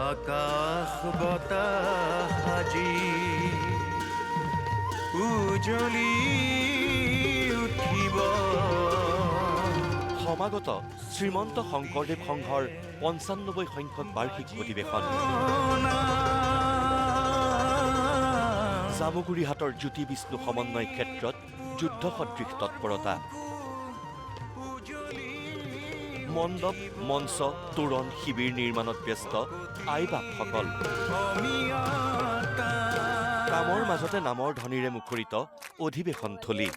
আকাশ বতাহ আজি উজ্বলি উঠিব। সমাগত শ্ৰীমন্ত শংকৰদেৱ সংঘৰ ৯৫ সংখ্যক বাৰ্ষিক অধিৱেশন। জামুগুৰিহাটৰ জ্যোতি বিষ্ণু সমন্বয় ক্ষেত্ৰত যুদ্ধ সদৃশ তৎপৰতা। মণ্ডপ, মঞ্চ, তোৰণ, শিবিৰ নিৰ্মাণত ব্যস্ত আই বাপসকল। কামৰ মাজতে নামৰ ধ্বনিৰে মুখৰিত অধিৱেশন থলী।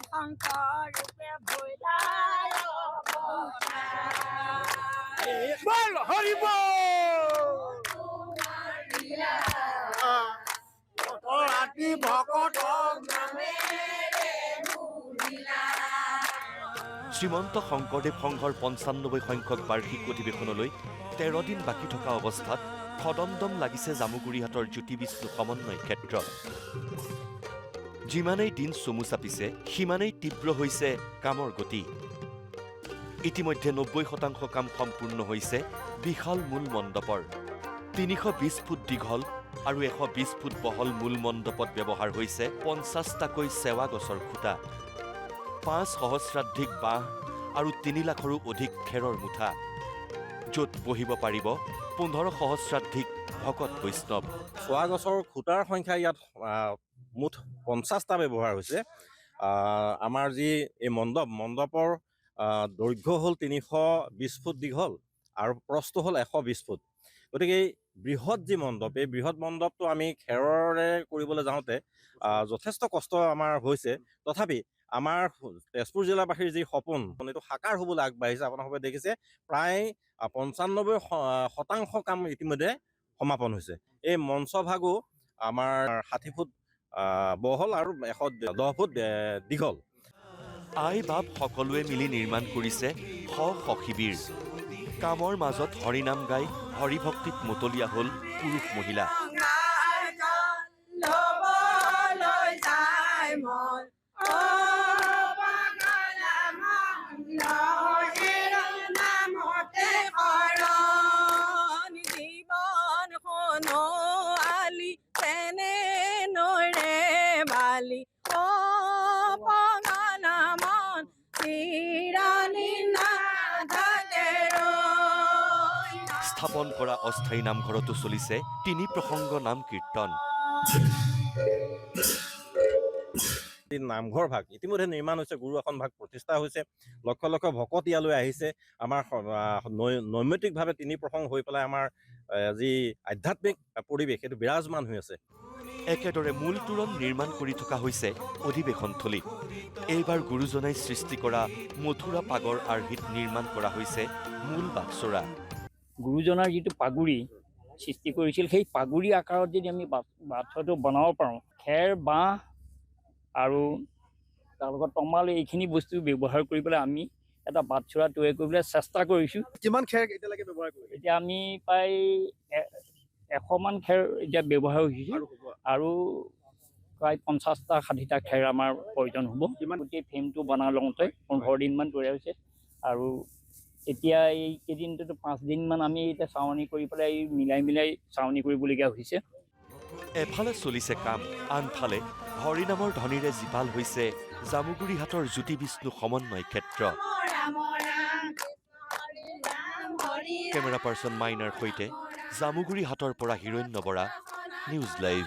শ্ৰীমন্ত শংকৰদেৱ সংঘৰ ৯৫ সংখ্যক বাৰ্ষিক অধিৱেশনলৈ ১৩ দিন বাকী থকা অৱস্থাত খদমদম লাগিছে জামুগুৰিহাটৰ জ্যোতি বিষ্ণু সমন্বয় ক্ষেত্ৰ। যিমানেই দিন চমু চাপিছে সিমানেই তীব্ৰ হৈছে কামৰ গতি। ইতিমধ্যে ৯০% কাম সম্পূৰ্ণ হৈছে বিশাল মূল মণ্ডপৰ। ৩২০ ফুট দীঘল আৰু ১২০ ফুট বহল মূল মণ্ডপত ব্যৱহাৰ হৈছে ৫০টাকৈ চেৱা গছৰ খুঁটা, ৫ সহস্ৰাধিক বাঁহ আৰু ৩ লাখৰো অধিক খেৰৰ মুঠা, য'ত বহিব পাৰিব ১৫ সহস্ৰাধিক ভকত বৈষ্ণৱ। চেৱা গছৰ খুঁটাৰ সংখ্যা ইয়াত মুঠ ৫০টা ব্যৱহাৰ হৈছে। আমাৰ যি এই মণ্ডপৰ দৈৰ্ঘ্য হ'ল ৩২০ ফুট দীঘল আৰু প্ৰস্থ হ'ল ১২০ ফুট। গতিকে এই বৃহৎ যি মণ্ডপ, এই বৃহৎ মণ্ডপটো আমি খেৰৰে কৰিবলৈ যাওঁতে যথেষ্ট কষ্ট আমাৰ হৈছে। তথাপি আমাৰ তেজপুৰ জিলাবাসীৰ যি সপোন, এইটো সাকাৰ হ'বলৈ আগবাঢ়িছে। আপোনালোকে দেখিছে প্ৰায় ৯৫% কাম ইতিমধ্যে সমাপন হৈছে। এই মঞ্চভাগো আমাৰ ৬০ ফুট বহল আৰু ১১০ ফুট দীঘল। আই বাপ সকলোৱে মিলি নিৰ্মাণ কৰিছে শ শিবিৰ। কামৰ মাজত হৰিনাম গাই হৰিভক্তিত মতলীয়া হ'ল পুৰুষ মহিলা। স্থাপন কৰা অস্থায়ী নামঘৰতো চলিছে ৩ প্ৰসংগ নাম কীৰ্তন। নামঘৰ ভাগ ইতিমধ্যে নিৰ্মাণ হৈছে, গুৰু আসন ভাগ প্ৰতিষ্ঠা হৈছে, লক্ষ লক্ষ ভকত ইয়ালৈ আহিছে। আমাৰ নৈমিত্তিকভাৱে ৩ প্ৰসংগ হৈ পেলাই আমাৰ যি আধ্যাত্মিক পৰিৱেশ সেইটো বিৰাজমান হৈ আছে। একেদৰে মূল তোৰণ নিৰ্মাণ কৰি থকা হৈছে অধিৱেশন থলীত। এইবাৰ গুৰুজনাই সৃষ্টি কৰা মথুৰা পাগৰ আৰ্হিত নিৰ্মাণ কৰা হৈছে মূল বাটচৰা। গুৰুজনাৰ যিটো পাগুৰি সৃষ্টি কৰিছিল, সেই পাগুৰি আকাৰত যদি আমি বাটচৰাটো বনাব পাৰোঁ, খেৰ, বাঁহ আৰু তাৰ লগত তমাল এইখিনি বস্তু ব্যৱহাৰ কৰি পেলাই আমি এটা বাটচৰা তৈয়াৰ কৰিবলৈ চেষ্টা কৰিছোঁ। কিমান খেৰ এতিয়ালৈকে ব্যৱহাৰ কৰিছে? এতিয়া আমি প্ৰায় ১০০মান খেৰ এতিয়া ব্যৱহাৰ হৈছে আৰু প্ৰায় ৫০টা ৬০টা খেৰ আমাৰ প্ৰয়োজন হ'ব। গোটেই ফ্ৰেমটো বনাই লওঁতে ১৫ দিনমান তৈয়াৰ হৈছে আৰু এতিয়া এই কেইদিনটোতো ৫ দিনমান আমি এতিয়া চাৱনি কৰি পেলাই মিলাই চাৱনি কৰিবলগীয়া হৈছে। এফালে চলিছে কাম, আনফালে হৰিনামৰ ধ্বনিৰে জীপাল হৈছে জামুগুৰিহাটৰ জ্যোতি বিষ্ণু সমন্বয় ক্ষেত্ৰ। কেমেৰা পাৰ্চন মাইনাৰ সৈতে জামুগুৰিহাটৰ পৰা হিৰণ্য বৰা, নিউজ লাইভ।